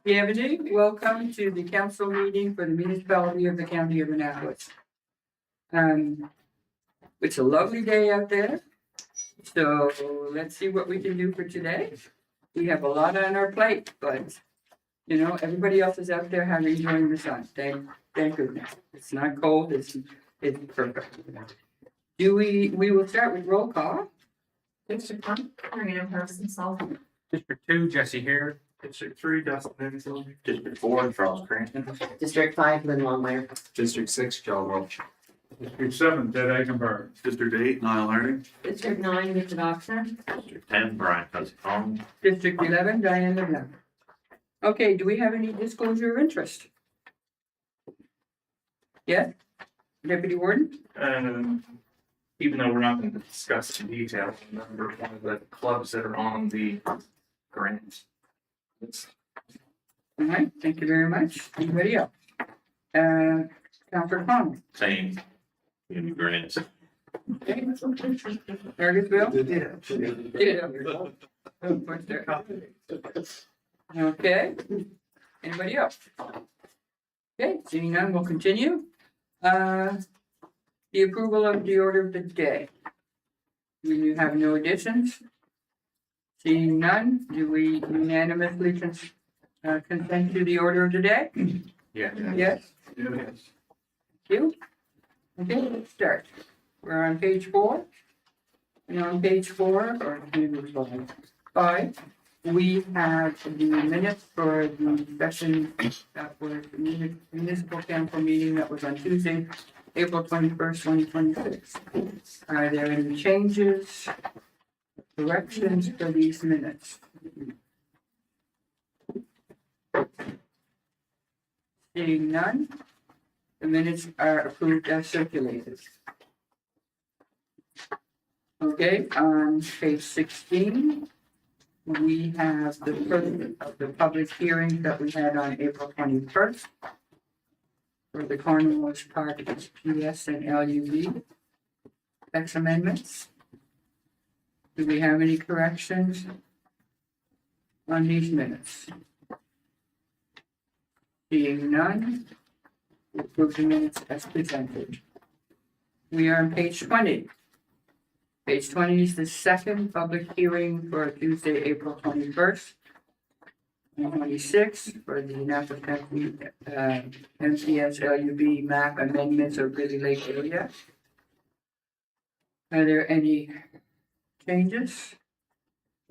Bienvenue, welcome to the council meeting for the municipality of the county of Annapolis. It's a lovely day out there, so let's see what we can do for today. We have a lot on our plate, but you know, everybody else is out there enjoying the sun. Thank goodness. It's not cold, it's perfect. We will start with roll call. District 1, Karina Person Sullivan. District 2, Jesse Hare. District 3, Dustin Henson. District 4, Charles Cranston. District 5, Lynn Longmire. District 6, Joe Welch. District 7, Ted Eichenberg. District 8, Niall Harding. District 9, Richard Oxner. District 10, Brian Cousins. District 11, Diane LeBlanc. Okay, do we have any disclosure of interest? Yes, Deputy Warden? Even though we're not going to discuss in detail, remember one of the clubs that are on the grants. All right, thank you very much. Anybody else? Councilor Connell? Same. In grants. Fergusville? Okay, anybody else? Okay, seeing none, we'll continue. The approval of the order of the day. We have no additions. Seeing none, do we unanimously consent to the order of the day? Yeah. Yes? Thank you. Okay, let's start. We're on page 4. And on page 4, or maybe 5, we have the minutes for the session that was the municipal council meeting that was on Tuesday, April 21st, 2026. Are there any changes, corrections for these minutes? Seeing none, the minutes are approved as circulated. Okay, on page 16, we have the first of the public hearings that we had on April 21st for the Cornwallis Park SPS and LUV text amendments. Do we have any corrections on these minutes? Seeing none, we approve the minutes as presented. We are on page 20. Page 20 is the second public hearing for Tuesday, April 21st, 2026 for the Annapolis County MCS LUB map amendments of Billy Lake area. Are there any changes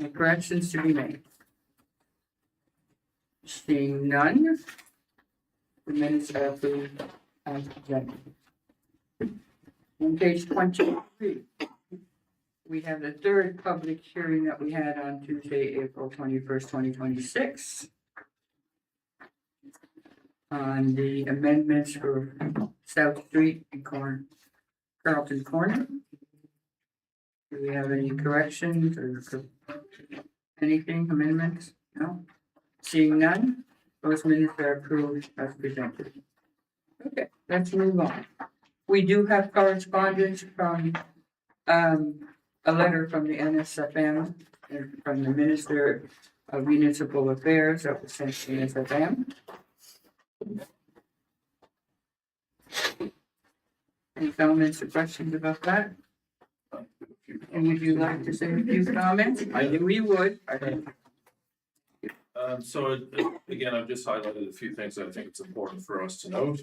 or corrections to be made? Seeing none, the minutes are approved as presented. On page 23, we have the third public hearing that we had on Tuesday, April 21st, 2026. On the amendments for South Street and Carlton Corner. Do we have any corrections or anything, amendments? No? Seeing none, those minutes are approved as presented. Okay, let's move on. We do have correspondence from a letter from the NSFM and from the Minister of Municipal Affairs that was sent to NSFM. Any comments or questions about that? And would you like to say a few comments? I knew you would. Again, I've just highlighted a few things that I think it's important for us to note.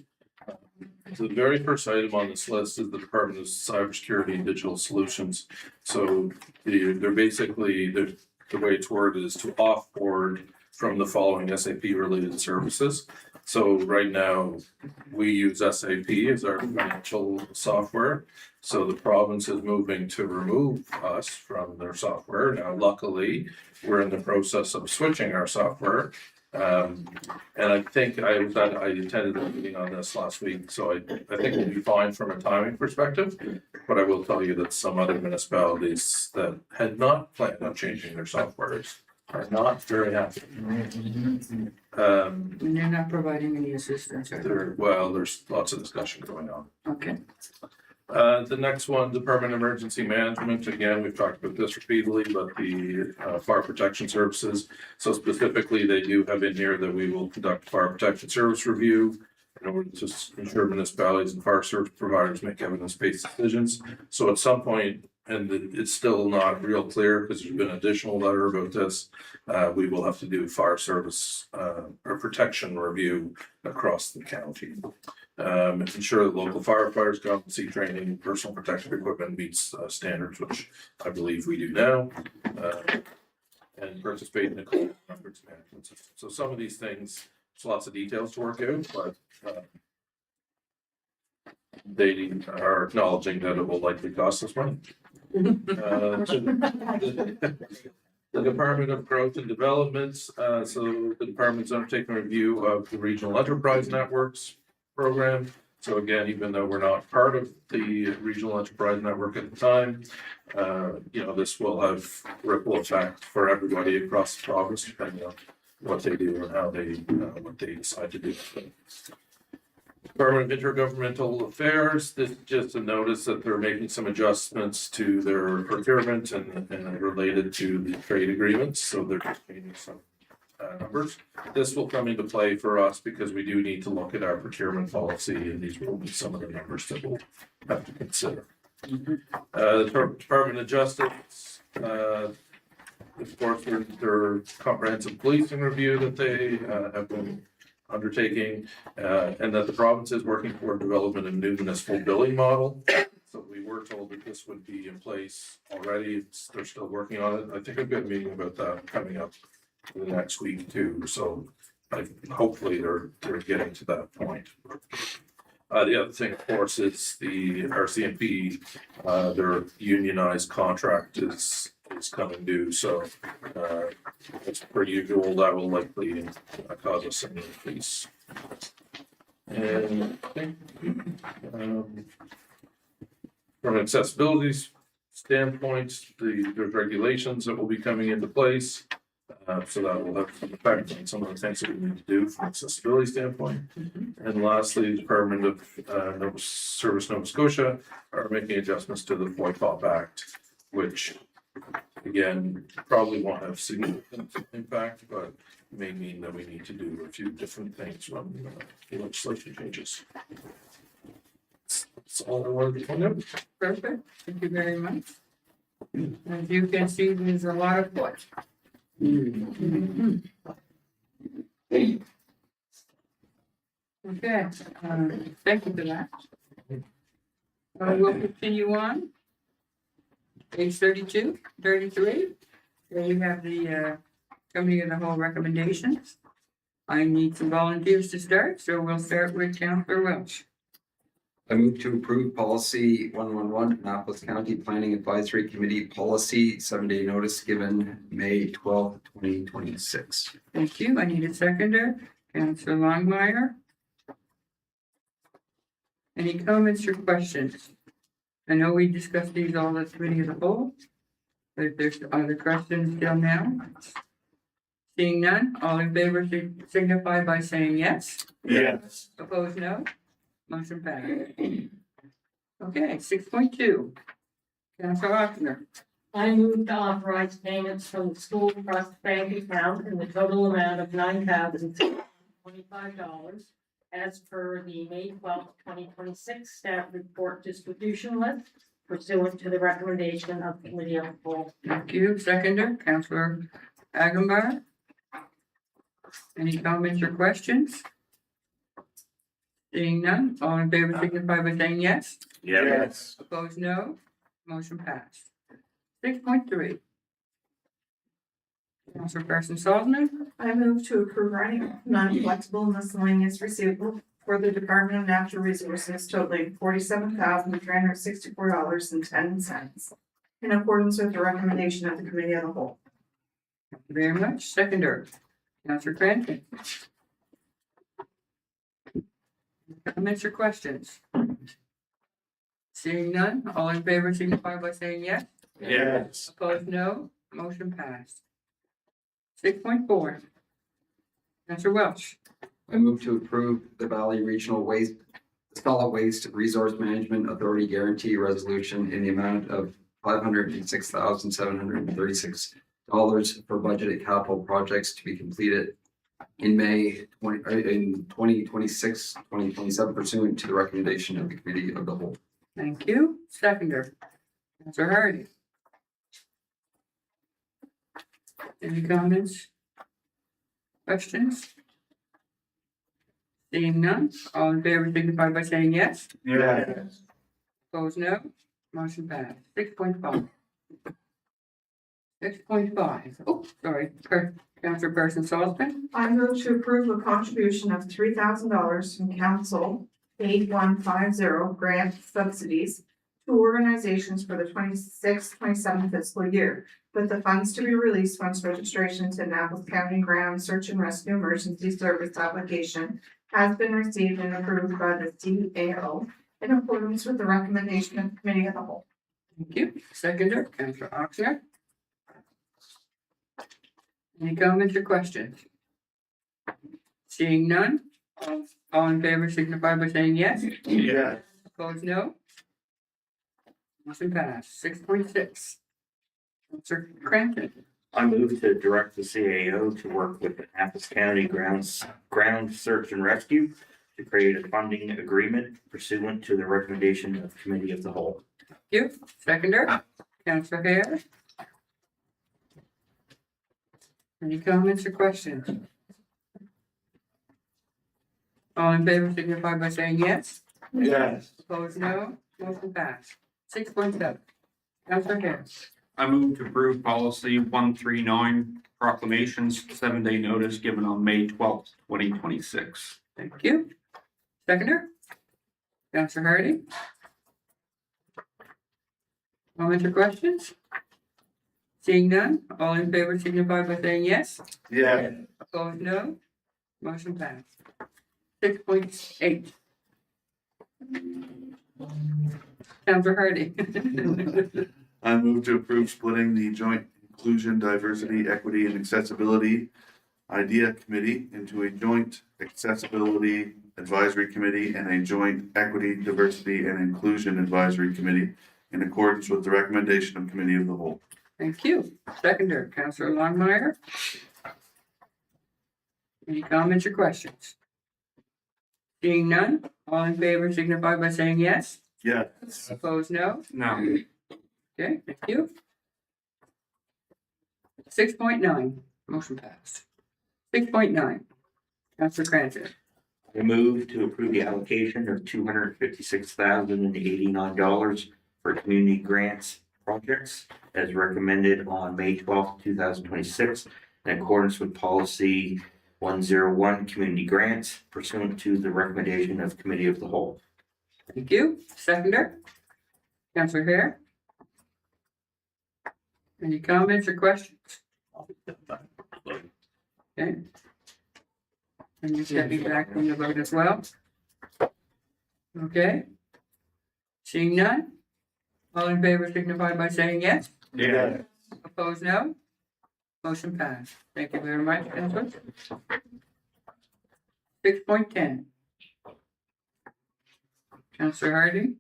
So the very first item on this list is the Department of Cybersecurity and Digital Solutions. So they're basically, the way it's worded is to offboard from the following SAP related services. So right now, we use SAP as our financial software. So the province is moving to remove us from their software. Now, luckily, we're in the process of switching our software. And I think I attended a meeting on this last week, so I think we'll be fine from a timing perspective. But I will tell you that some other municipalities that had not planned on changing their softwares are not very happy. And you're not providing any assistance, or? There's lots of discussion going on. Okay. The next one, Department of Emergency Management, again, we've talked about this repeatedly, but the fire protection services. So specifically, they do have in here that we will conduct fire protection service review in order to ensure municipalities and fire service providers make evidence-based decisions. So at some point, and it's still not real clear because there's been an additional letter about this, we will have to do fire service or protection review across the county. Ensure that local firefighters, competency training, personal protective equipment meets standards, which I believe we do now. And participate in the code records management system. So some of these things, there's lots of details to work out, but they are acknowledging that it will likely cost us money. The Department of Growth and Development, so the department's undertaking a review of the Regional Enterprise Networks program. So again, even though we're not part of the Regional Enterprise Network at the time, this will have ripple effect for everybody across the province, depending on what they do and how they, what they decide to do. Department of Intergovernmental Affairs, this is just a notice that they're making some adjustments to their procurement and related to the trade agreements, so they're just changing some numbers. This will come into play for us because we do need to look at our procurement policy, and these will be some of the numbers that we'll have to consider. The Department of Justice, of course, their comprehensive policing review that they have been undertaking, and that the province is working toward development of a new municipal billing model. So we were told that this would be in place already. They're still working on it. I think I've got a meeting about that coming up in the next week too. So hopefully they're getting to that point. The other thing, of course, is the RCMP, their unionized contract is coming due. So as per usual, that will likely cause us an increase. And I think from an accessibility standpoint, there's regulations that will be coming into place. So that will have some effect on some of the things that we need to do from an accessibility standpoint. And lastly, the Department of Service Nova Scotia are making adjustments to the FOIPOP Act, which again, probably won't have significant impact, but may mean that we need to do a few different things when the legislation changes. That's all I wanted to point out. Perfect, thank you very much. As you can see, there's a lot of what. Okay, thank you for that. We'll continue on. Page 32, 33. There you have the committee of the whole recommendations. I need some volunteers to start, so we'll start with Councillor Welch. I move to approve policy 111, Annapolis County Planning Advisory Committee policy, 7-day notice given May 12th, 2026. Thank you. I need a seconder. Councillor Longmire. Any comments or questions? I know we discussed these all at committee of the whole, but if there's other questions still now. Seeing none, all in favor signify by saying yes. Yes. Opposed, no. Motion passed. Okay, 6.2. Councillor Ockner. I move to authorize payments from the school trust bank account in the total amount of $9,025 as per the May 12th, 2026 staff report distribution list pursuant to the recommendation of the committee of the whole. Thank you. Seconder, Councillor Agambar. Any comments or questions? Seeing none, all in favor signify by saying yes. Yes. Opposed, no. Motion passed. 6.3. Councillor Carson Salzman. I move to approve writing non-flexible miscellaneous receivable for the Department of Natural Resources totaling $47,364.10 in accordance with the recommendation of the committee of the whole. Thank you very much. Seconder, Councillor Cranton. Comments or questions? Seeing none, all in favor signify by saying yes. Yes. Opposed, no. Motion passed. 6.4. Councillor Welch. I move to approve the Valley Regional Waste Solid Waste Resource Management Authority Guarantee Resolution in the amount of $506,736 for budgeted capital projects to be completed in 2026, 2027 pursuant to the recommendation of the Committee of the Whole. Thank you. Seconder, Counselor Hardy. Any comments? Questions? Seeing none, all in favor signify by saying yes. Yes. Opposed, no. Motion passed. 6.5. 6.5. Oh, sorry. Councilperson Salzman. I move to approve a contribution of $3,000 from Council 8150 grant subsidies to organizations for the 26-27 fiscal year, with the funds to be released once registration to Annapolis County Ground Search and Rescue Emergency Service application has been received and approved by the CAO in accordance with the recommendation of the Committee of the Whole. Thank you. Seconder, Counselor Oxnard. Any comments or questions? Seeing none, all in favor signify by saying yes. Yes. Opposed, no. Motion passed. 6.6. Counselor Crampton. I move to direct the CAO to work with the Annapolis County Ground Search and Rescue to create a funding agreement pursuant to the recommendation of Committee of the Whole. Thank you. Seconder, Counselor Hare. Any comments or questions? All in favor signify by saying yes. Yes. Opposed, no. Motion passed. 6.7. Counselor Hare. I move to approve policy 139 proclamations, 7-day notice given on May 12th, 2026. Thank you. Seconder? Counselor Hardy? Comments or questions? Seeing none, all in favor signify by saying yes. Yes. Opposed, no. Motion passed. 6.8. Counselor Hardy? I move to approve splitting the Joint Inclusion, Diversity, Equity, and Accessibility IDEA Committee into a Joint Accessibility Advisory Committee and a Joint Equity, Diversity, and Inclusion Advisory Committee in accordance with the recommendation of Committee of the Whole. Thank you. Seconder, Counselor Longmire? Any comments or questions? Seeing none, all in favor signify by saying yes. Yes. Opposed, no. No. Okay, thank you. 6.9, motion passed. 6.9, Counselor Cranston. I move to approve the allocation of $256,089 for community grants projects as recommended on May 12th, 2026, in accordance with policy 101 community grants pursuant to the recommendation of Committee of the Whole. Thank you. Seconder, Counselor Hare. Any comments or questions? Okay. And you stepping back from the vote as well? Okay. Seeing none? All in favor signify by saying yes. Yeah. Opposed, no. Motion passed. Thank you very much, Counselor. 6.10. Counselor Hardy.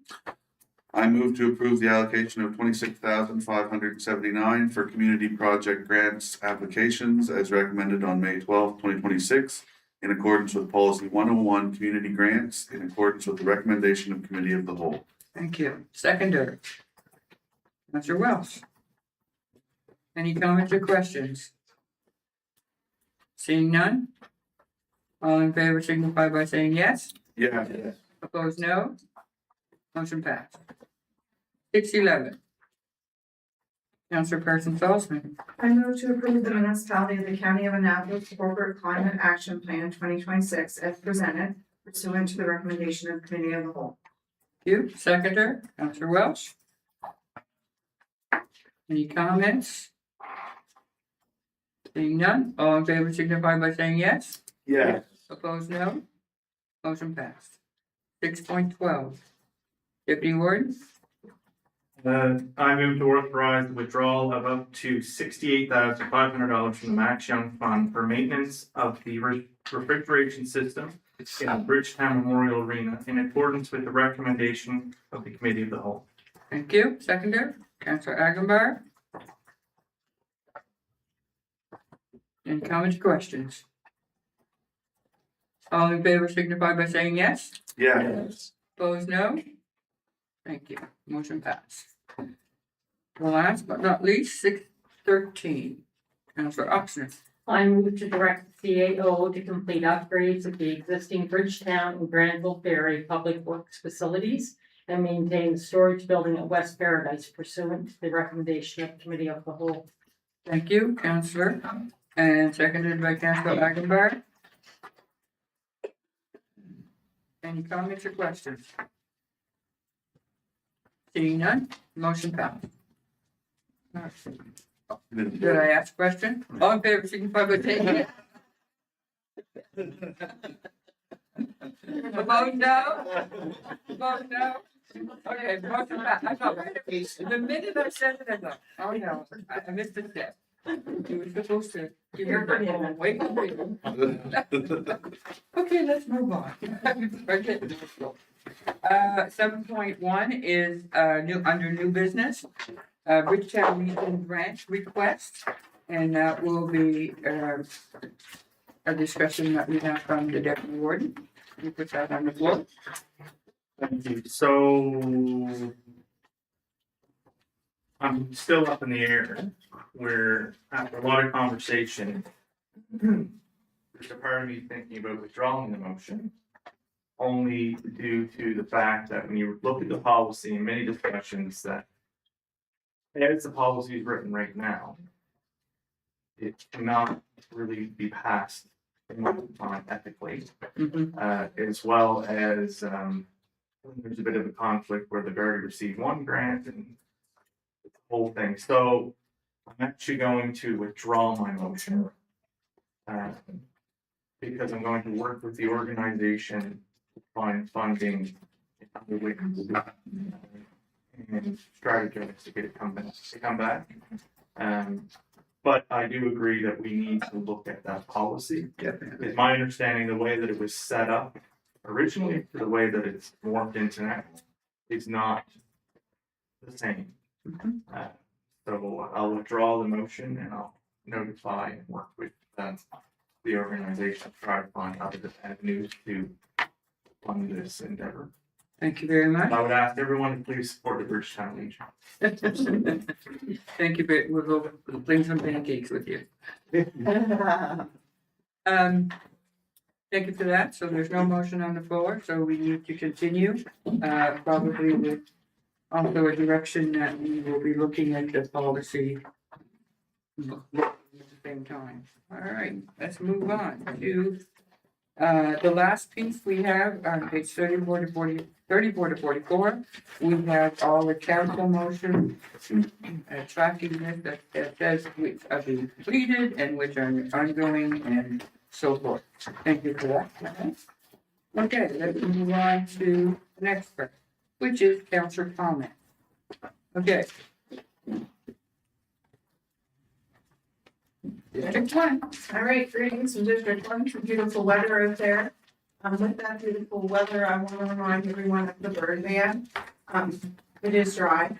I move to approve the allocation of $26,579 for community project grants applications as recommended on May 12th, 2026, in accordance with policy 101 community grants, in accordance with the recommendation of Committee of the Whole. Thank you. Seconder. Counselor Welsh. Any comments or questions? Seeing none? All in favor signify by saying yes. Yeah. Opposed, no. Motion passed. 6.11. Councilperson Salzman. I move to approve the municipality of the County of Annapolis Corporate Climate Action Plan 2026 as presented pursuant to the recommendation of Committee of the Whole. Thank you. Seconder, Counselor Welsh. Any comments? Seeing none, all in favor signify by saying yes. Yeah. Opposed, no. Motion passed. 6.12. Deputy Warden. I move to authorize the withdrawal of up to $68,500 from the Max Young Fund for maintenance of the refrigeration system at Bridgetown Memorial Arena in accordance with the recommendation of the Committee of the Whole. Thank you. Seconder, Councillor Aguilar. Any comments, questions? All in favor signify by saying yes. Yes. Opposed, no. Thank you. Motion passed. Last but not least, 613. Councillor Oxner. I move to direct the CAO to complete upgrades of the existing Bridgetown and Granville Ferry Public Works facilities and maintain the storage building at West Paradise pursuant to the recommendation of Committee of the Whole. Thank you, Councillor. And seconded by Councillor Aguilar. Any comments or questions? Seeing none, motion passed. Did I ask a question? All in favor, signify by saying yes. Opposed, no? Opposed, no? Okay, motion passed. I thought, the minute I said it, I thought, oh no, I missed a step. You were supposed to give your phone, wait, wait. Okay, let's move on. Okay. 7.1 is under new business. Bridgetown Region Branch request, and that will be a discussion that we have from the deputy warden. We put that on the floor. Thank you. So I'm still up in the air. We're after a lot of conversation. There's a part of me thinking about withdrawing the motion, only due to the fact that when you look at the policy and many discussions that as the policy is written right now, it cannot really be passed in my time ethically, as well as there's a bit of a conflict where they've already received one grant and the whole thing. So I'm actually going to withdraw my motion because I'm going to work with the organization to find funding in other ways and strategize to get it come back. But I do agree that we need to look at that policy. It's my understanding the way that it was set up originally, the way that it's morphed into now, is not the same. So I'll withdraw the motion and I'll notify and work with the organization, to try to find other avenues to fund this endeavor. Thank you very much. I would ask everyone to please support the Bridgetown Legion. Thank you, but we'll bring some pancakes with you. Thank you for that. So there's no motion on the floor, so we need to continue, probably with also a direction that we will be looking at the policy at the same time. All right, let's move on to the last piece we have on page 34 to 44. We have all the council motions tracking this that says which are being completed and which are ongoing and so forth. Thank you for that. Okay, let's move on to the next part, which is council comment. Okay. District 1. All right, greetings from District 1, some beautiful weather out there. With that beautiful weather, I want to remind everyone of the burn ban. It is dry,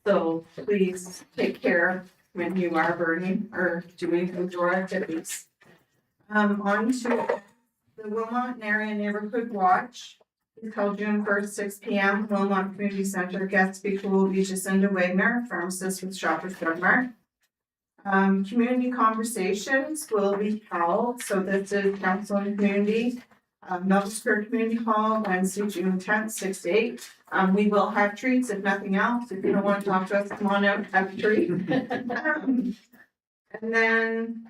so please take care when you are burning or doing outdoor activities. On to the Wilmot Area Neighborhood Watch. It's held June 1st, 6 p.m. Wilmot Community Center. Guest speaker will be Jacinda Wagner, pharmacist with Shoppers Drug Mart. Community conversations will be held, so this is council and community. Melville Square Community Hall, Wednesday, June 10th, 6 to 8. We will have treats, if nothing else. If you don't want to talk to us, come on out, have a treat. And then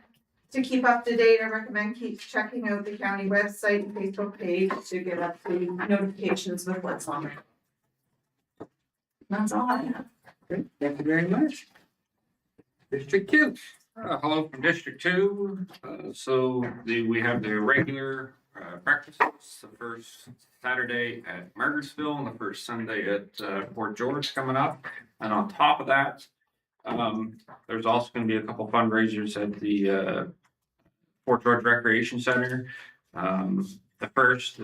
to keep up to date, I recommend keep checking out the county website and Facebook page to get up to notifications with what's on it. That's all I have. Great, thank you very much. District 2. Hello from District 2. We have the regular breakfasts, the first Saturday at Margarettsville and the first Sunday at Fort George coming up. And on top of that, there's also going to be a couple fundraisers at the Fort George Recreation Center. The first,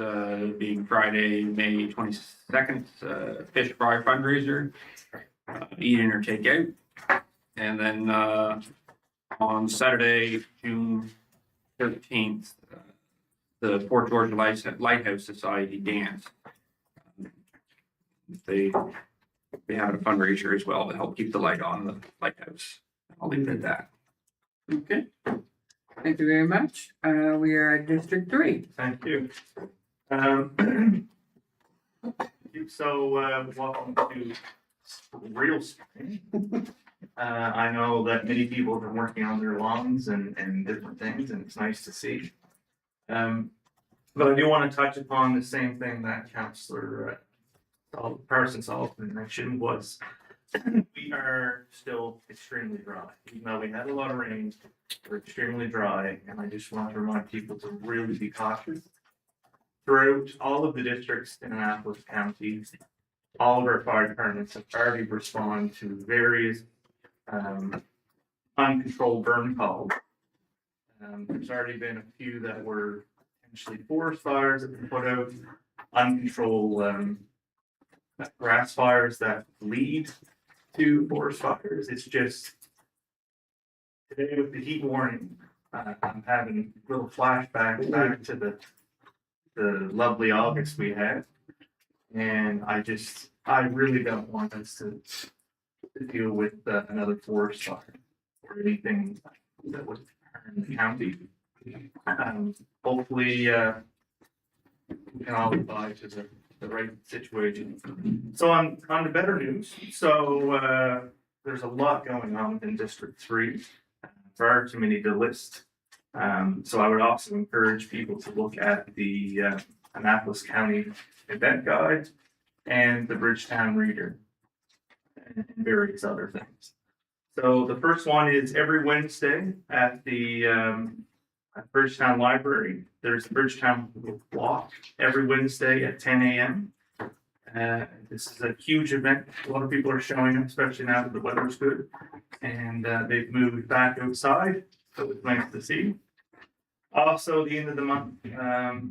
being Friday, May 22nd, fish fry fundraiser, eat in or take out. And then, on Saturday, June 13th, the Port George Lighthouse Society dance. They had a fundraiser as well to help keep the light on the lighthouse. I'll leave it at that. Okay. Thank you very much. We are at District 3. Thank you. So, welcome to real spring. I know that many people have been working on their lawns and different things, and it's nice to see. But I do want to touch upon the same thing that Councillor Parson Sullivan mentioned was we are still extremely dry. Even though we had a lot of rain, we're extremely dry, and I just want to remind people to really be cautious. Throughout all of the districts in Annapolis County, all of our fire departments have already responded to various uncontrolled burn calls. There's already been a few that were potentially forest fires that were put out, uncontrolled grass fires that lead to forest fires. It's just today with the heat warning, I'm having little flashbacks back to the lovely August we had. And I really don't want us to deal with another forest fire or anything that would harm the county. Hopefully, we can all apply to the right situation. So on the better news, so there's a lot going on in District 3. Far too many to list. So I would also encourage people to look at the Annapolis County event guide and the Bridgetown Reader and various other things. So the first one is every Wednesday at the at Bridgetown Library. There's a Bridgetown walk every Wednesday at 10 a.m. This is a huge event. A lot of people are showing up, especially now that the weather's good. And they've moved back outside, so it's nice to see. Also, the end of the month,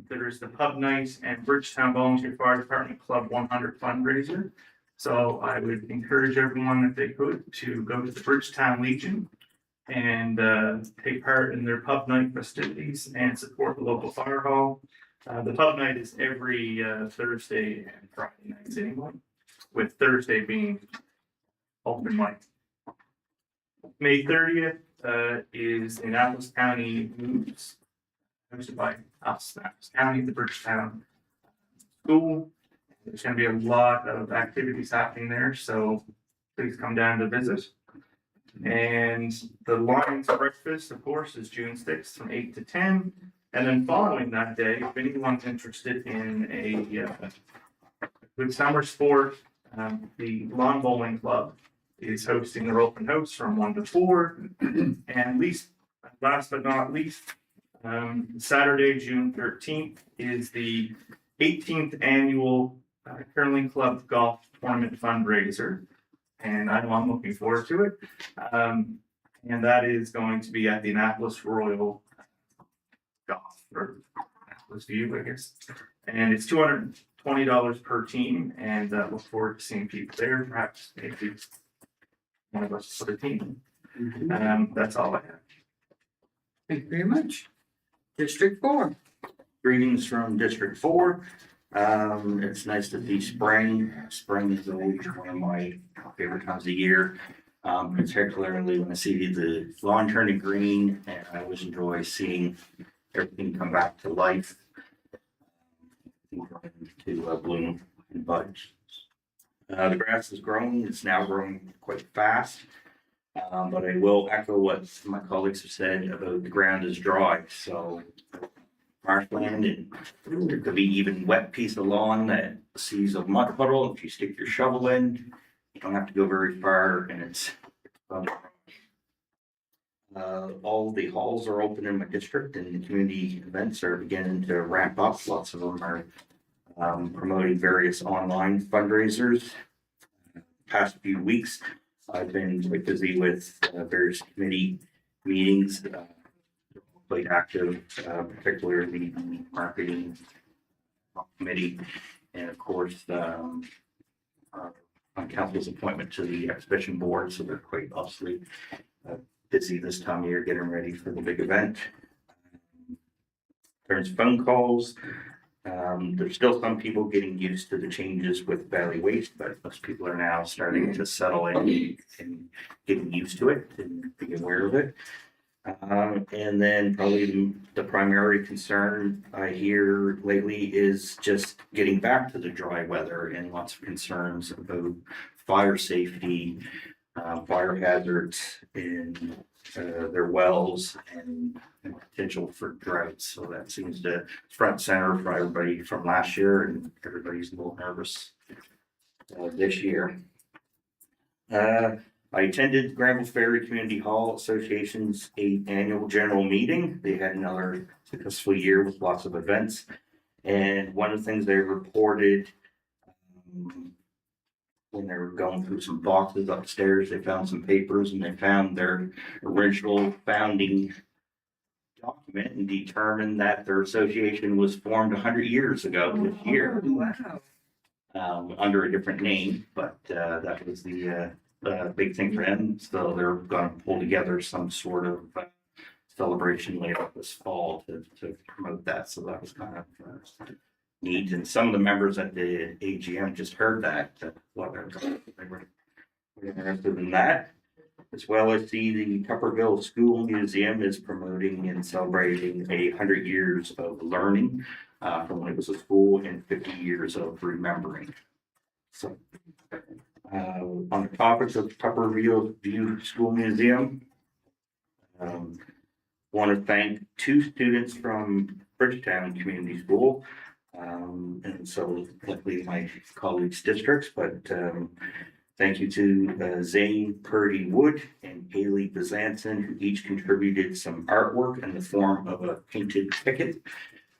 there's the pub night and Bridgetown Volunteer Fire Department Club 100 fundraiser. So I would encourage everyone, if they could, to go to the Bridgetown Legion and take part in their pub night festivities and support the local fire hall. The pub night is every Thursday and Friday nights anyway, with Thursday being open mic. May 30th is Annapolis County Moves, hosted by us, Annapolis County, the Bridgetown School. There's going to be a lot of activities happening there, so please come down to visit. And the Lions Breakfast, of course, is June 6th from 8 to 10. And then following that day, if anyone's interested in a good summer sport, the Lawn Bowling Club is hosting their open house from 1 to 4. And last but not least, Saturday, June 13th is the 18th annual Curling Club Golf Tournament fundraiser. And I know I'm looking forward to it. And that is going to be at the Annapolis Royal Golf, or Annapolis View, I guess. And it's $220 per team, and look forward to seeing people there, perhaps maybe one of us for the team. That's all I have. Thank you very much. District 4. Greetings from District 4. It's nice to see spring. Spring is always one of my favorite times of the year. Particularly when I see the lawn turning green, and I always enjoy seeing everything come back to life. To bloom and buds. The grass is growing. It's now growing quite fast. But I will echo what my colleagues have said about the ground is dry. So marshland, and there could be even wet piece of lawn that sees a mud puddle. If you stick your shovel in, you don't have to go very far, and it's all the halls are open in my district, and the community events are beginning to ramp up. Lots of them are promoting various online fundraisers. Past few weeks, I've been quite busy with various committee meetings, quite active, particularly the marketing committee. And of course, on council's appointment to the exhibition board, so they're quite obviously busy this time of year getting ready for the big event. There's phone calls. There's still some people getting used to the changes with Valley Waste, but most people are now starting to settle in and getting used to it and be aware of it. And then probably the primary concern I hear lately is just getting back to the dry weather and lots of concerns about fire safety, fire hazards in their wells and potential for droughts. So that seems to front center for everybody from last year, and everybody's a little nervous this year. I attended Granville Ferry Community Hall Association's 8th annual general meeting. They had another successful year with lots of events. And one of the things they reported when they were going through some boxes upstairs, they found some papers and they found their original founding document and determined that their association was formed 100 years ago this year. Wow. Under a different name, but that was the big thing for them. So they're going to pull together some sort of celebration later this fall to promote that. So that was kind of neat. And some of the members at the AGM just heard that. Well, they were interested in that. As well as the Tupperville School Museum is promoting and celebrating 100 years of learning from when it was a school and 50 years of remembering. So on the topics of Tupperville View School Museum, want to thank 2 students from Bridgetown Community School, and so luckily my colleagues' districts, but thank you to Zane Purdy Wood and Haley Bezanson, who each contributed some artwork in the form of a painted picket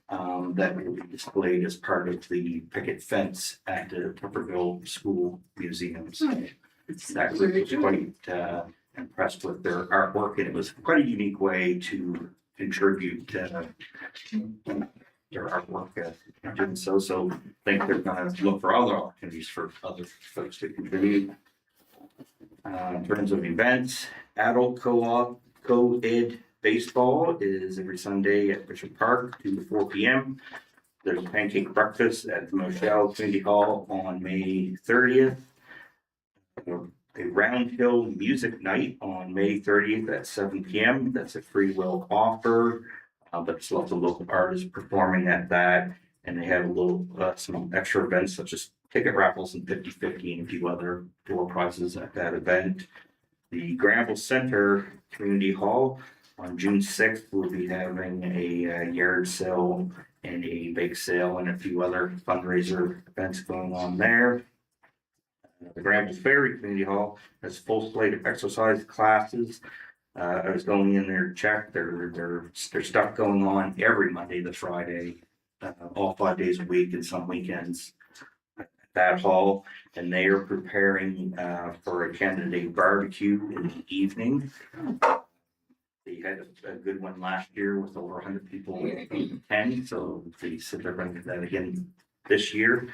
that will be displayed as part of the picket fence at the Tupperville School Museum. So that group was quite impressed with their artwork, and it was quite a unique way to contribute their artwork. And so I think they're going to look for other opportunities for other folks to contribute. In terms of events, adult co-ed baseball is every Sunday at Bishop Park, 2 to 4 p.m. There's a pancake breakfast at the Moshel Community Hall on May 30th. A Round Hill Music Night on May 30th at 7 p.m. That's a free will offer, but there's lots of local artists performing at that. And they have a little some extra events such as ticket raffles and 50/50 and a few other door prizes at that event. The Granville Center Community Hall on June 6th, we'll be having a yard sale and a bake sale and a few other fundraiser events going on there. The Granville Ferry Community Hall has full slate of exercise classes. I was going in there to check. There's stuff going on every Monday to Friday, all 5 days a week and some weekends at that hall. And they are preparing for a candidate barbecue in the evening. They had a good one last year with over 100 people attend, so they said they're going to do that again this year.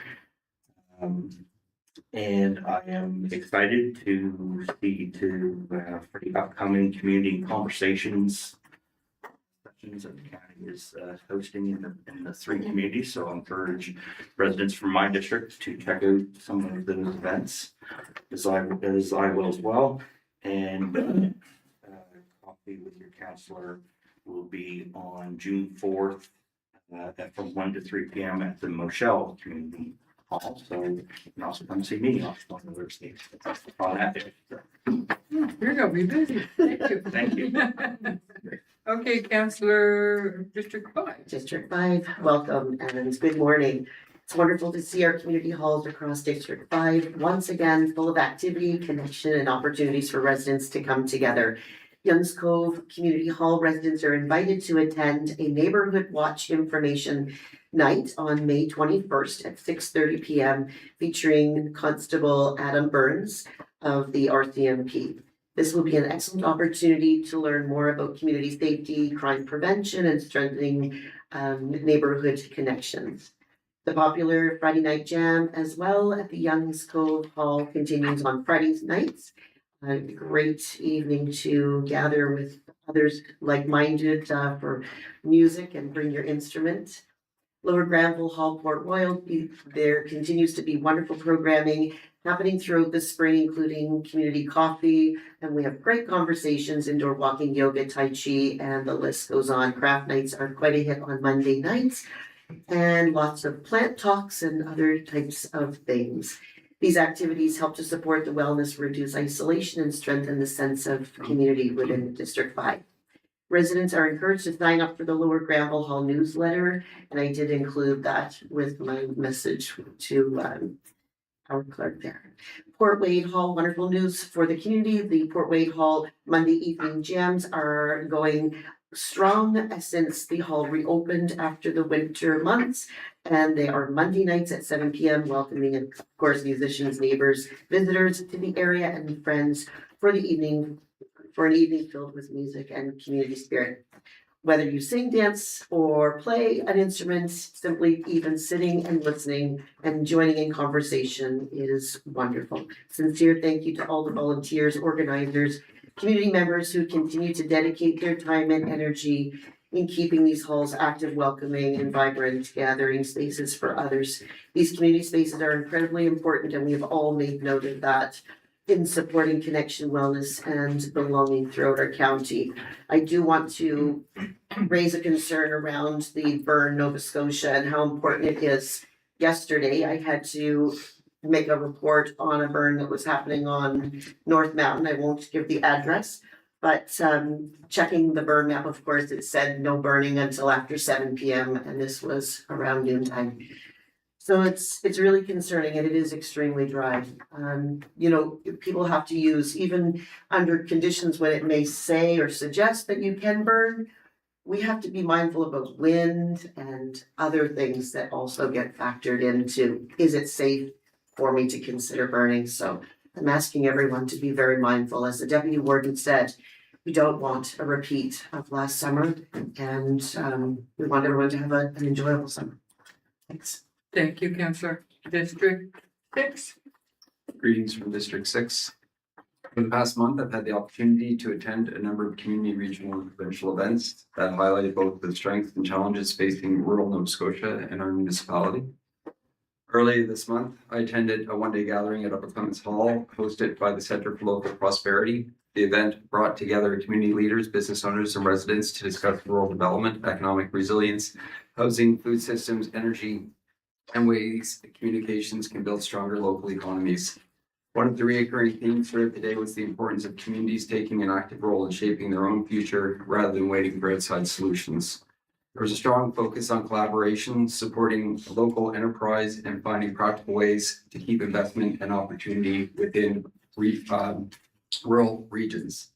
And I am excited to see for the upcoming community conversations sessions that the county is hosting in the 3 communities. So I encourage residents from my district to check out some of those events, as I will as well. And coffee with your counselor will be on June 4th from 1 to 3 p.m. at the Moshel Community Hall. So you can also come see me on Thursday on that day. You're gonna be busy. Thank you. Thank you. Okay, Councillor District 5. District 5, welcome and good morning. It's wonderful to see our community halls across District 5 once again full of activity, connection, and opportunities for residents to come together. Youngs Cove Community Hall residents are invited to attend a neighborhood watch information night on May 21st at 6:30 p.m. featuring Constable Adam Burns of the RCMP. This will be an excellent opportunity to learn more about community safety, crime prevention, and strengthening neighborhood connections. The popular Friday night jam as well at the Youngs Cove Hall continues on Fridays nights. A great evening to gather with others like-minded for music and bring your instrument. Lower Granville Hall, Port Royal, there continues to be wonderful programming happening throughout the spring, including community coffee, and we have great conversations, indoor walking, yoga, tai chi, and the list goes on. Craft nights are quite a hit on Monday nights, and lots of plant talks and other types of things. These activities help to support the wellness, reduce isolation, and strengthen the sense of community within District 5. Residents are encouraged to sign up for the Lower Granville Hall newsletter, and I did include that with my message to our clerk there. Port Wade Hall, wonderful news for the community. The Port Wade Hall Monday evening jams are going strong since the hall reopened after the winter months. And they are Monday nights at 7 p.m. welcoming, of course, musicians, neighbors, visitors to the area and friends for an evening filled with music and community spirit. Whether you sing, dance, or play an instrument, simply even sitting and listening and joining in conversation is wonderful. Sincere thank you to all the volunteers, organizers, community members who continue to dedicate their time and energy in keeping these halls active, welcoming, and vibrant gathering spaces for others. These community spaces are incredibly important, and we have all made note of that in supporting connection, wellness, and belonging throughout our county. I do want to raise a concern around the burn, Nova Scotia, and how important it is. Yesterday, I had to make a report on a burn that was happening on North Mountain. I won't give the address, but checking the burn map, of course, it said no burning until after 7 p.m. and this was around noontime. So it's really concerning, and it is extremely dry. People have to use, even under conditions when it may say or suggest that you can burn, we have to be mindful about wind and other things that also get factored into, is it safe for me to consider burning? So I'm asking everyone to be very mindful. As the deputy warden said, we don't want a repeat of last summer, and we want everyone to have an enjoyable summer. Thanks. Thank you, Councillor. District 6. Greetings from District 6. For the past month, I've had the opportunity to attend a number of community, regional, and provincial events that highlight both the strengths and challenges facing rural Nova Scotia and our municipality. Earlier this month, I attended a one-day gathering at Upper Clements Hall hosted by the Centre for Local Prosperity. The event brought together community leaders, business owners, and residents to discuss rural development, economic resilience, housing, food systems, energy, and ways that communications can build stronger local economies. One of the recurring themes throughout the day was the importance of communities taking an active role in shaping their own future rather than waiting for outside solutions. There was a strong focus on collaboration, supporting local enterprise, and finding practical ways to keep investment and opportunity within rural regions.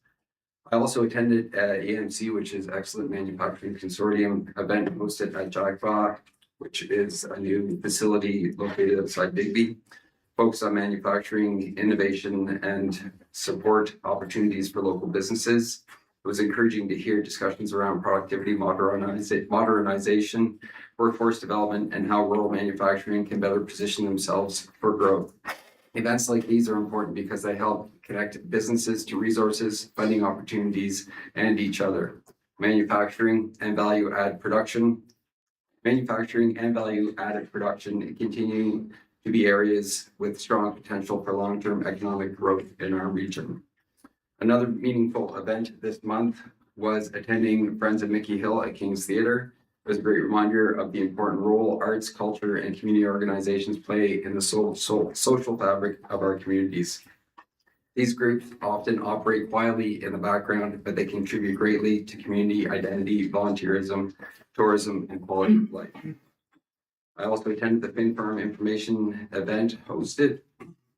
I also attended AMC, which is Excellent Manufacturing Consortium event hosted at JAGFA, which is a new facility located outside Digby, focused on manufacturing, innovation, and support opportunities for local businesses. It was encouraging to hear discussions around productivity, modernization, workforce development, and how rural manufacturing can better position themselves for growth. Events like these are important because they help connect businesses to resources, funding opportunities, and each other. Manufacturing and value-added production continue to be areas with strong potential for long-term economic growth in our region. Another meaningful event this month was attending Friends of Mickey Hill at King's Theatre. It was a great reminder of the important role arts, culture, and community organizations play in the social fabric of our communities. These groups often operate quietly in the background, but they contribute greatly to community identity, volunteerism, tourism, and quality of life. I also attended the FinFirm information event hosted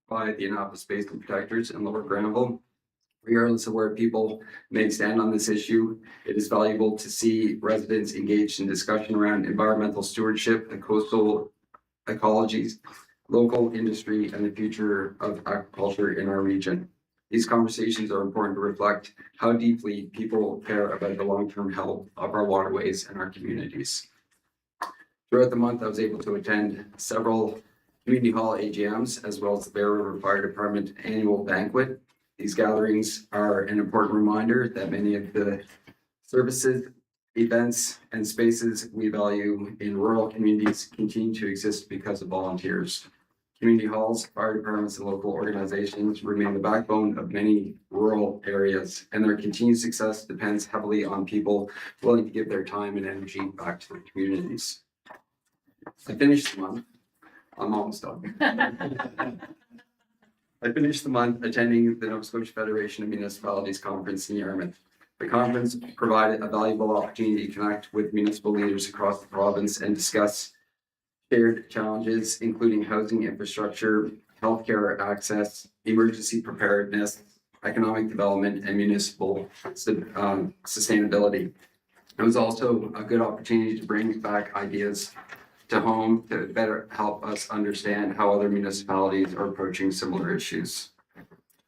by the Annapolis Basin Protectors in Lower Granville. Regardless of where people may stand on this issue, it is valuable to see residents engaged in discussion around environmental stewardship, the coastal ecologies, local industry, and the future of agriculture in our region. These conversations are important to reflect how deeply people care about the long-term health of our waterways and our communities. Throughout the month, I was able to attend several community hall AGMs, as well as the Bear River Fire Department annual banquet. These gatherings are an important reminder that many of the services, events, and spaces we value in rural communities continue to exist because of volunteers. Community halls, fire departments, and local organizations remain the backbone of many rural areas, and their continued success depends heavily on people willing to give their time and energy back to their communities. I finished the month. I'm almost done. I finished the month attending the Nova Scotia Federation of Municipalities Conference in Yarmouth. The conference provided a valuable opportunity to connect with municipal leaders across the province and discuss shared challenges, including housing infrastructure, healthcare access, emergency preparedness, economic development, and municipal sustainability. It was also a good opportunity to bring back ideas to home to better help us understand how other municipalities are approaching similar issues.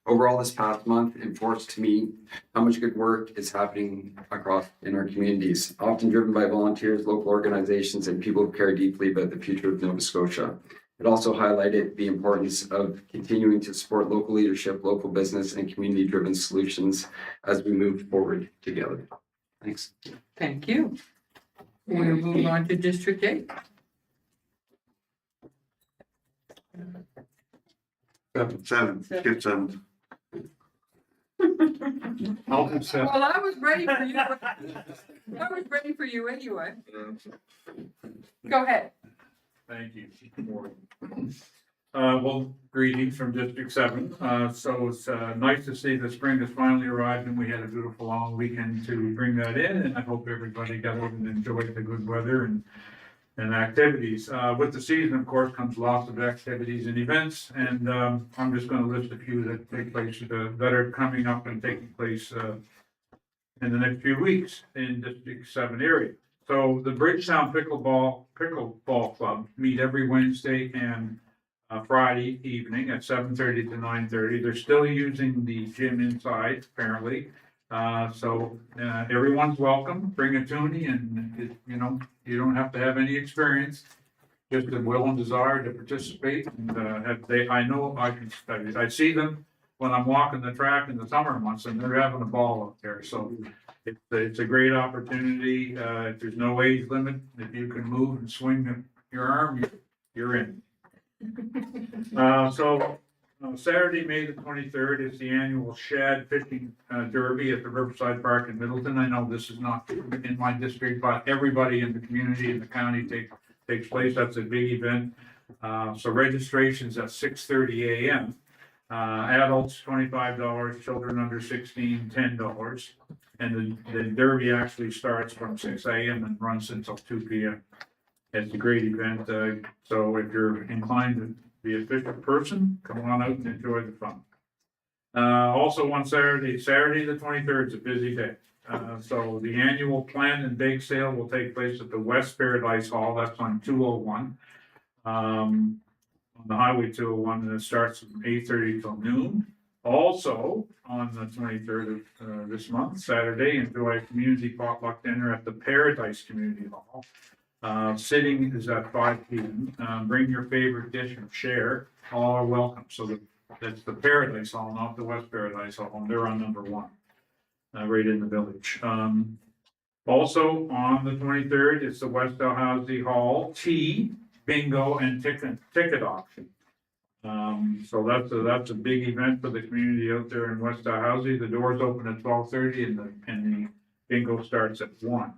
Overall, this past month enforced to me how much good work is happening across in our communities, often driven by volunteers, local organizations, and people who care deeply about the future of Nova Scotia. It also highlighted the importance of continuing to support local leadership, local business, and community-driven solutions as we move forward together. Thanks. Thank you. We'll move on to District 8. Seven, skip seven. I'll accept. Well, I was ready for you. I was ready for you anyway. Go ahead. Thank you. Good morning. Well, greetings from District 7. So it's nice to see the spring has finally arrived and we had a beautiful long weekend to bring that in. And I hope everybody got out and enjoyed the good weather and activities. With the season, of course, comes lots of activities and events. And I'm just going to list a few that take place, that are coming up and taking place in the next few weeks in District 7 area. So the Bridgetown Pickleball Club meet every Wednesday and Friday evening at 7:30 to 9:30. They're still using the gym inside, apparently. So everyone's welcome. Bring a toonie, and you don't have to have any experience. Just a will and desire to participate. And I know I see them when I'm walking the track in the summer months, and they're having a ball up there. So it's a great opportunity. There's no age limit. If you can move and swing your arm, you're in. Saturday, May the 23rd is the annual Shad Fishing Derby at the Riverside Park in Middleton. I know this is not in my district, but everybody in the community and the county takes place. That's a big event. So registration's at 6:30 a.m. Adults $25, children under 16 $10. And the derby actually starts from 6 a.m. and runs until 2 p.m. It's a great event. So if you're inclined to be a fishing person, come on out and enjoy the fun. Also on Saturday the 23rd is a busy day. So the annual plant and bake sale will take place at the West Paradise Hall. That's on 201. On the Highway 201, and it starts from 8:30 till noon. Also, on the 23rd of this month, Saturday, enjoy a community potluck dinner at the Paradise Community Hall. Sitting is at 5 p.m. Bring your favorite dish and share. All are welcome. So that's the Paradise Hall, not the West Paradise Hall. They're on number 1, right in the village. Also on the 23rd, it's the West Dalhousie Hall tea, bingo, and ticket auction. So that's a big event for the community out there in West Dalhousie. The doors open at 12:30 and the bingo starts at 1.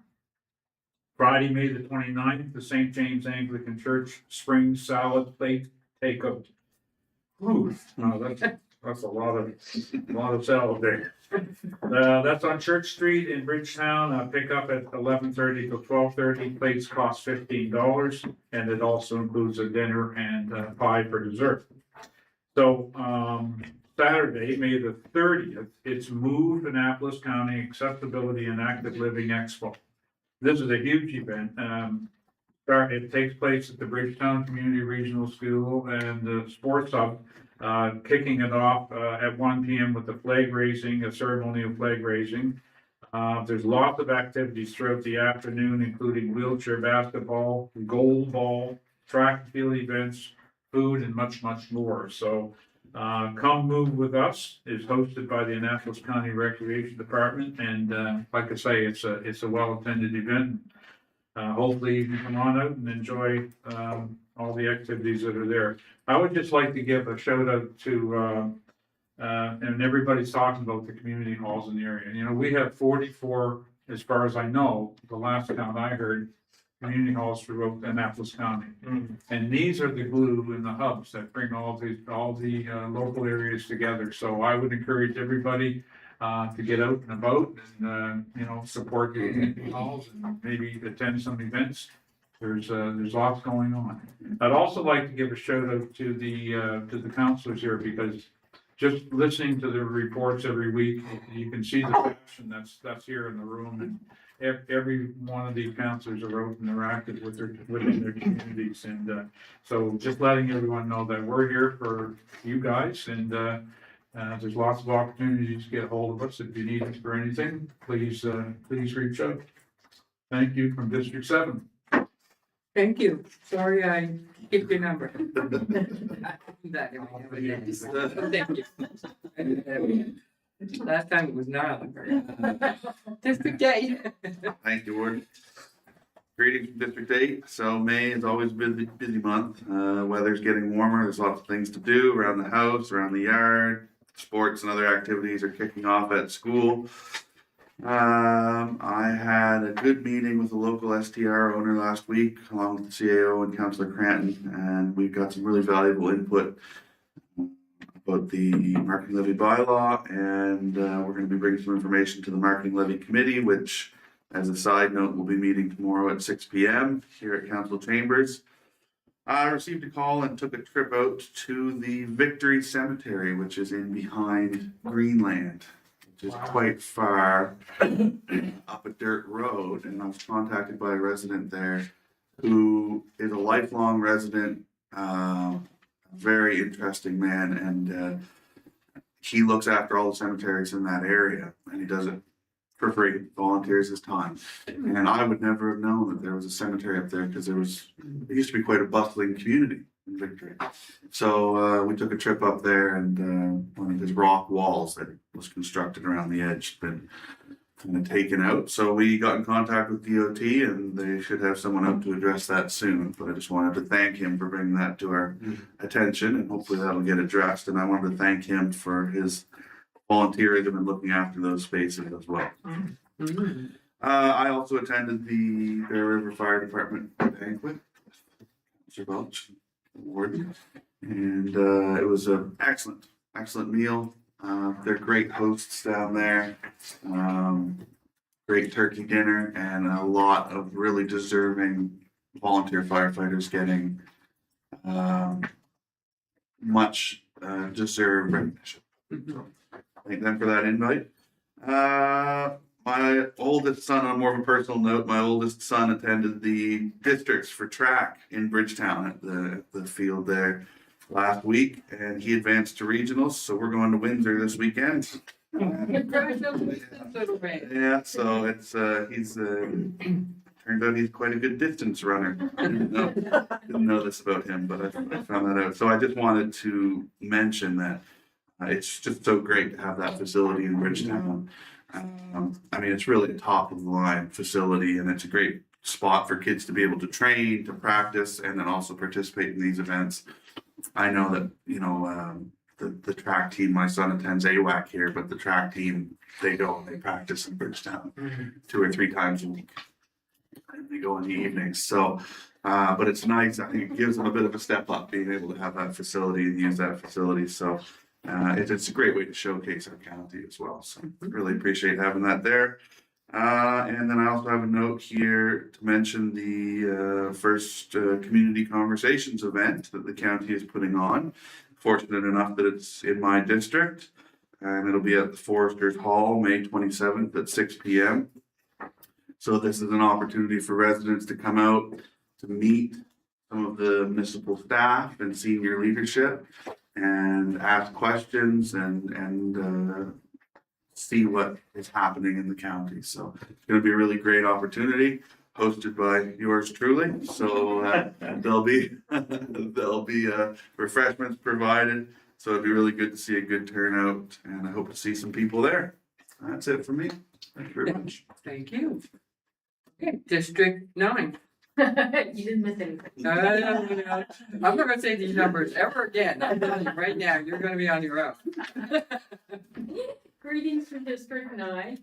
Friday, May the 29th, the St. James Anglican Church Spring Salad Plate Takeout. Ooh, that's a lot of salad there. That's on Church Street in Bridgetown. Pick up at 11:30 to 12:30. Plates cost $15, and it also includes a dinner and pie for dessert. So Saturday, May the 30th, it's Move Annapolis County Accessibility and Active Living Expo. This is a huge event. It takes place at the Bridgetown Community Regional School and the Sports Hub. kicking it off, at 1 p.m. with the flag raising, a ceremonial flag raising. There's lots of activities throughout the afternoon, including wheelchair basketball, goal ball, track and field events, food, and much, much more. So, Come Move With Us is hosted by the Annapolis County Recreation Department, and, like I say, it's a well-attended event. Hopefully you can come on out and enjoy, all the activities that are there. I would just like to give a shout out to, and everybody's talking about the community halls in the area. You know, we have 44, as far as I know, the last count I heard, community halls throughout Annapolis County. And these are the glue and the hubs that bring all the local areas together. So I would encourage everybody to get out and about and, you know, support the community halls and maybe attend some events. There's lots going on. I'd also like to give a shout out to the counselors here, because just listening to the reports every week, you can see the passion that's here in the room, and every one of these counselors are out and interactive within their communities. And so just letting everyone know that we're here for you guys, and there's lots of opportunities to get a hold of us. If you need us for anything, please reach out. Thank you from District 7. Thank you. Sorry I skipped your number. I do that every now and then. Thank you. Last time it was Nyland. District 8. Thank you, Ward. Greetings from District 8. So May is always a busy month. Weather's getting warmer. There's lots of things to do around the house, around the yard. Sports and other activities are kicking off at school. I had a good meeting with the local STR owner last week, along with the CAO and Councillor Cranton, and we've got some really valuable input about the marketing levy bylaw, and we're going to be bringing some information to the marketing levy committee, which, as a side note, will be meeting tomorrow at 6 p.m. here at Council Chambers. I received a call and took a trip out to the Victory Cemetery, which is in behind Greenland, which is quite far up a dirt road. And I was contacted by a resident there who is a lifelong resident, very interesting man, and he looks after all the cemeteries in that area, and he does it for free, volunteers his time. And I would never have known that there was a cemetery up there, because it used to be quite a bustling community in Victory. So we took a trip up there, and one of his rock walls that was constructed around the edge had been kind of taken out. So we got in contact with DOT, and they should have someone out to address that soon. But I just wanted to thank him for bringing that to our attention, and hopefully that'll get addressed. And I wanted to thank him for his volunteerism and looking after those spaces as well. I also attended the Bear River Fire Department banquet, Mr. Welch, warden, and it was an excellent meal. They're great hosts down there. Great turkey dinner, and a lot of really deserving volunteer firefighters getting much deserved recognition. Thank them for that invite. My oldest son, on more of a personal note, my oldest son attended the districts for track in Bridgetown at the field there last week, and he advanced to regionals. So we're going to Windsor this weekend. Yeah, so it's he's turns out he's quite a good distance runner. Didn't know this about him, but I found that out. So I just wanted to mention that it's just so great to have that facility in Bridgetown. I mean, it's really a top of the line facility, and it's a great spot for kids to be able to train, to practice, and then also participate in these events. I know that, you know, the track team, my son attends AWAC here, but the track team, they go and they practice in Bridgetown 2 or 3 times a week. And they go in the evenings. So, but it's nice. I think it gives them a bit of a step up being able to have that facility and use that facility. So it's a great way to showcase our county as well. So really appreciate having that there. And then I also have a note here to mention the first community conversations event that the county is putting on. Fortunate enough that it's in my district, and it'll be at the Foresters Hall, May 27th at 6 p.m. So this is an opportunity for residents to come out to meet some of the municipal staff and senior leadership, and ask questions and see what is happening in the county. So it's gonna be a really great opportunity, hosted by yours truly. So there'll be refreshments provided. So it'd be really good to see a good turnout, and I hope to see some people there. That's it for me. Thank you very much. Thank you. Okay, District 9. You didn't miss anything. No, I'm not gonna say these numbers ever again. I'm telling you right now, you're gonna be on your own. Greetings from District 9.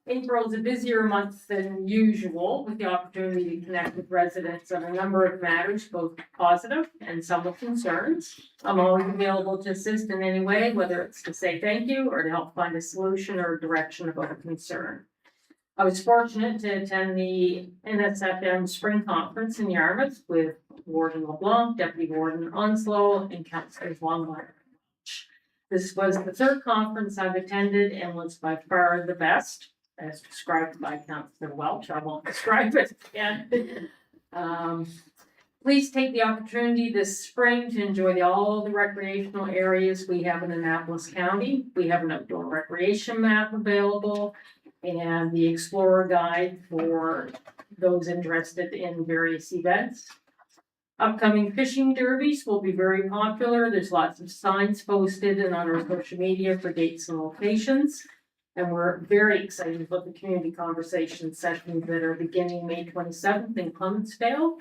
April is a busier month than usual, with the opportunity to connect with residents on a number of matters, both positive and some of concerns. I'm always available to assist in any way, whether it's to say thank you or to help find a solution or direction about a concern. I was fortunate to attend the NSFM Spring Conference in Yarmouth with Warden LeBlanc, Deputy Warden Onslow, and Councillors Longmire. This was the third conference I've attended and was by far the best, as described by Councillor Welch. I won't describe it again. Please take the opportunity this spring to enjoy all the recreational areas we have in Annapolis County. We have an outdoor recreation map available and the Explorer Guide for those interested in various events. Upcoming fishing derbies will be very popular. There's lots of signs posted and on our social media for dates and locations. And we're very excited about the community conversation sessions that are beginning May 27th in Clementsdale.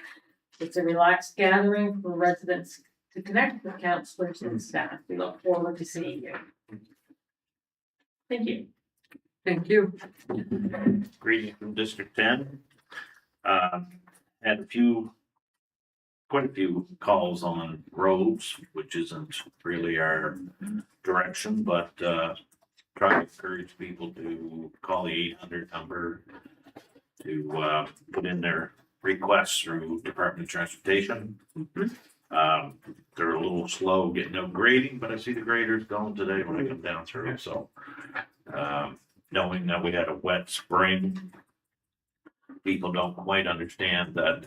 It's a relaxed gathering for residents to connect with counselors and staff. We look forward to seeing you. Thank you. Thank you. Greetings from District 10. Had quite a few calls on roads, which isn't really our direction, but try to encourage people to call the 800 number to put in their requests through Department of Transportation. They're a little slow getting out grading, but I see the graders going today when I come down through, so knowing that we had a wet spring, people don't quite understand that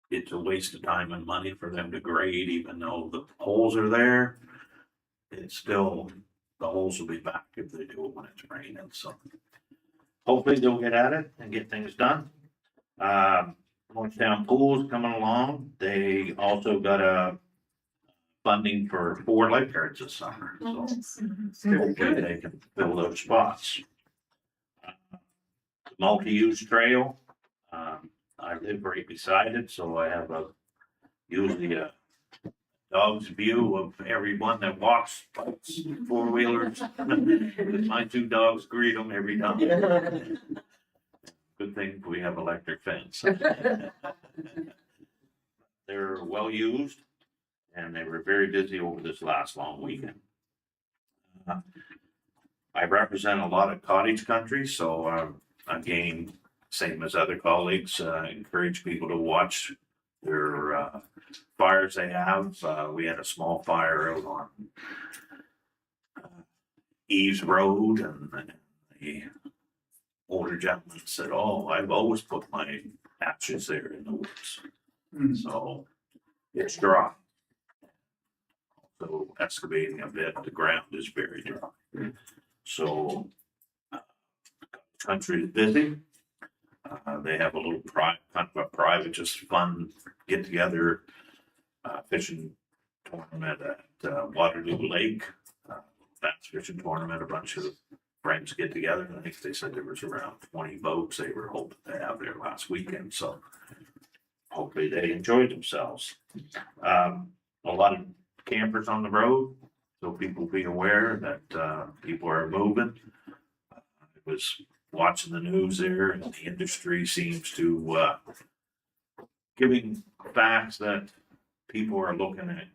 it's a waste of time and money for them to grade, even though the holes are there. It's still, the holes will be back if they do it when it's raining, so. Hopefully they'll get at it and get things done. Town Pool's coming along. They also got a funding for 4 lifeguards this summer, so hopefully they can fill those spots. Multi-use trail, I live right beside it, so I have usually a dog's view of everyone that walks, bikes, 4-wheelers. My 2 dogs greet them every time. Good thing we have electric fence. They're well used and they were very busy over this last long weekend. I represent a lot of cottage country, so again, same as other colleagues, encourage people to watch their fires they have. We had a small fire out on Eves Road, and the older gentleman said, "Oh, I've always put my ashes there in the woods." So it's dry. So excavating a bit, the ground is very dry. So country is busy. They have a little private, just fun get together, fishing tournament at Waterloo Lake. Bass fishing tournament, a bunch of friends get together. I think they said there was around 20 boats they were hoping to have there last weekend, so hopefully they enjoyed themselves. A lot of campers on the road, so people be aware that people are moving. I was watching the news there, and the industry seems to giving facts that people are looking at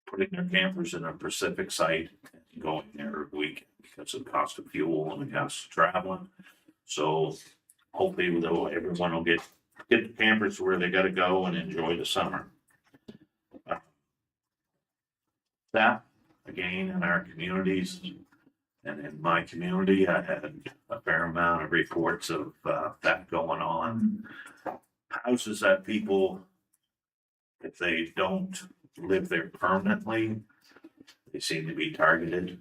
putting their campers in a Pacific site and going there every week because of the cost of fuel and the cost of traveling. So hopefully everyone will get the campers where they gotta go and enjoy the summer. That, again, in our communities and in my community, I had a fair amount of reports of that going on. Houses that people, if they don't live there permanently. They seem to be targeted.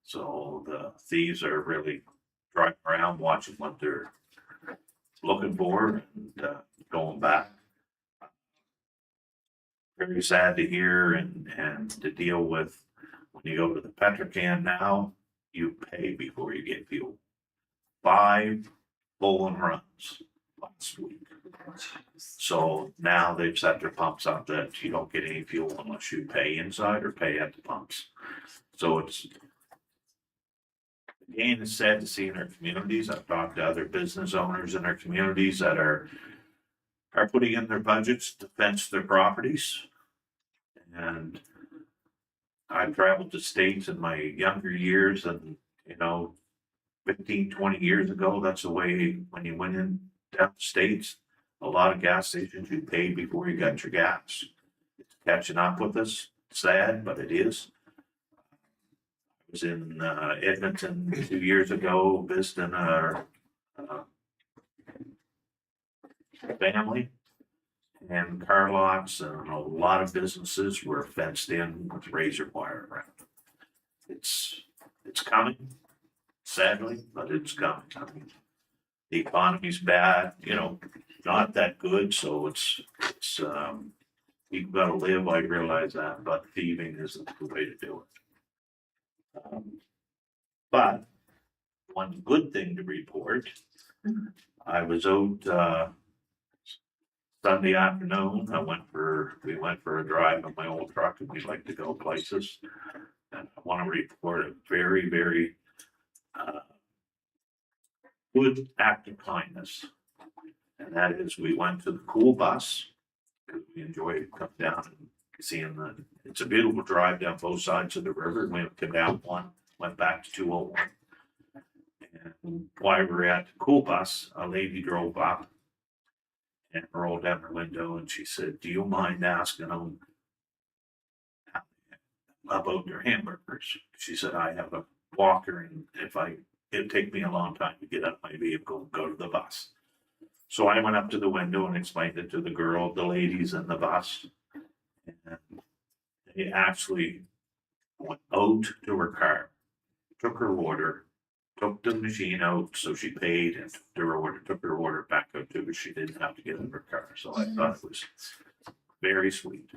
So the thieves are really driving around, watching what they're looking for and going back. Very sad to hear and to deal with. When you go to the Petrocan now, you pay before you get fuel. 5 bowling runs last week. So now they've set their pumps up that you don't get any fuel unless you pay inside or pay at the pumps. So it's, again, it's sad to see in our communities. I've talked to other business owners in our communities that are putting in their budgets to fence their properties. And I've traveled to states in my younger years and, 15, 20 years ago, that's the way when you went in down the states, a lot of gas stations you paid before you got your gas. It's catching up with us. Sad, but it is. I was in Edmonton 2 years ago visiting our family, and car lots and a lot of businesses were fenced in with razor wire around. It's coming, sadly, but it's coming. I mean, the economy's bad, not that good, so it's you've got to live, I realize that, but thieving isn't the way to do it. But one good thing to report, I was out Sunday afternoon. We went for a drive in my old truck, and we like to go places. And I want to report a very, very good act of kindness. And that is, we went to the Cool Bus, because we enjoy coming down and seeing it's a beautiful drive down both sides of the river. We came down one, went back to 201. And while we were at the Cool Bus, a lady drove up and rolled down her window and she said, "Do you mind asking them about their hamburgers?" She said, "I have a walker and it'd take me a long time to get out of my vehicle and go to the bus." So I went up to the window and explained it to the ladies in the bus. And they actually went out to her car, took her order, took the machine out, so she paid and took her order back out too, but she didn't have to get in her car. So I thought it was very sweet,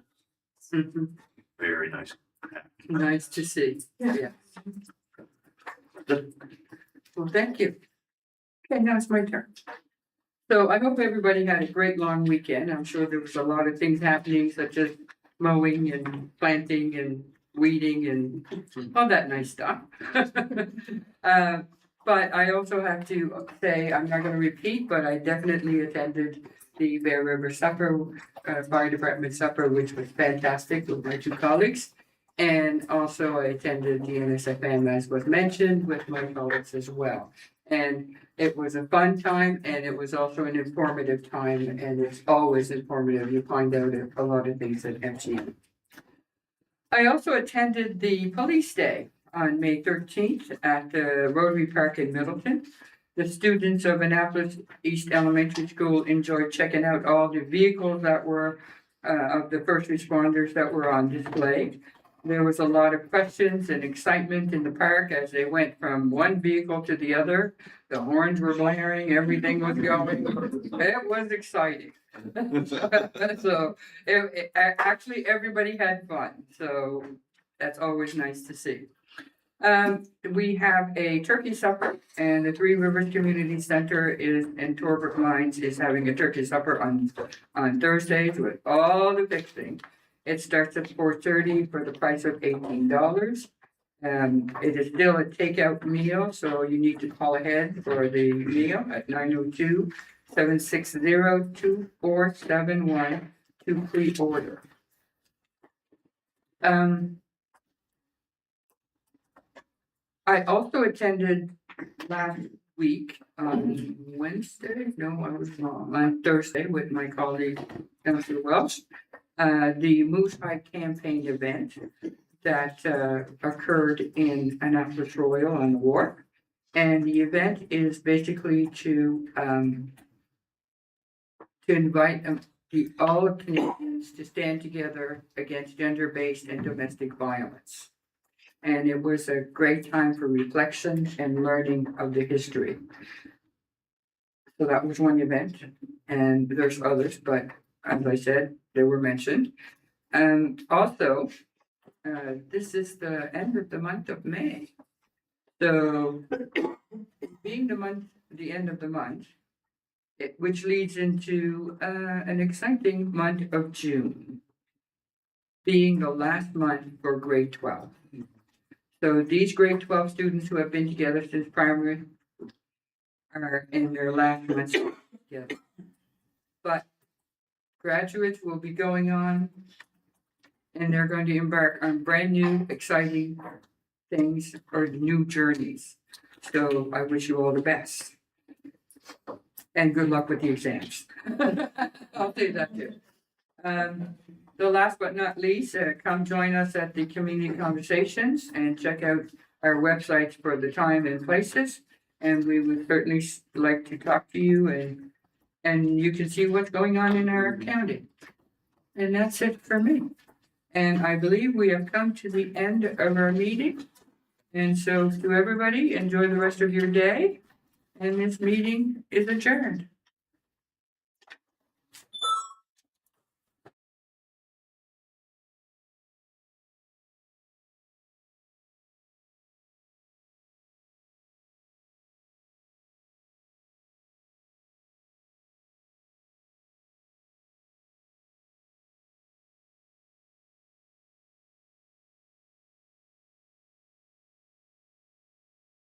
Mhm. very nice. Nice to see. Yeah. Well, thank you. Okay, now it's my turn. So I hope everybody had a great long weekend. I'm sure there was a lot of things happening, such as mowing and planting and weeding and all that nice stuff. But I also have to say, I'm not gonna repeat, but I definitely attended the Bear River Supper, Fire Department Supper, which was fantastic with my 2 colleagues. And also I attended the NSFM, as was mentioned, with my colleagues as well. And it was a fun time, and it was also an informative time, and it's always informative. You find out a lot of things at MCM. I also attended the Police Day on May 13th at the Rotary Park in Middleton. The students of Annapolis East Elementary School enjoyed checking out all the vehicles that were of the first responders that were on display. There was a lot of questions and excitement in the park as they went from one vehicle to the other. The horns were blaring, everything was going. It was exciting. So actually, everybody had fun. So that's always nice to see. We have a turkey supper, and the Three Rivers Community Center and Torbert Mines is having a turkey supper on Thursdays with all the fixings. It starts at 4:30 for the price of $18. It is still a takeout meal, so you need to call ahead for the meal at 902-760-2471 to pre-order. I also attended last week on Wednesday, no, I was wrong, on Thursday with my colleague, Councillor Welsh, the Moose High campaign event that occurred in Annapolis Royal on the wharf. And the event is basically to invite all Canadians to stand together against gender-based and domestic violence. And it was a great time for reflection and learning of the history. So that was one event, and there's others, but as I said, they were mentioned. Also, this is the end of the month of May. So being the end of the month, which leads into an exciting month of June, being the last month for grade 12. So these grade 12 students who have been together since primary are in their last months together. But graduates will be going on, and they're going to embark on brand new, exciting things or new journeys. So I wish you all the best. And good luck with the exams. I'll say that too. So last but not least, come join us at the community conversations and check out our websites for the time and places. And we would certainly like to talk to you and you can see what's going on in our county. And that's it for me. And I believe we have come to the end of our meeting. And so to everybody, enjoy the rest of your day. And this meeting is adjourned.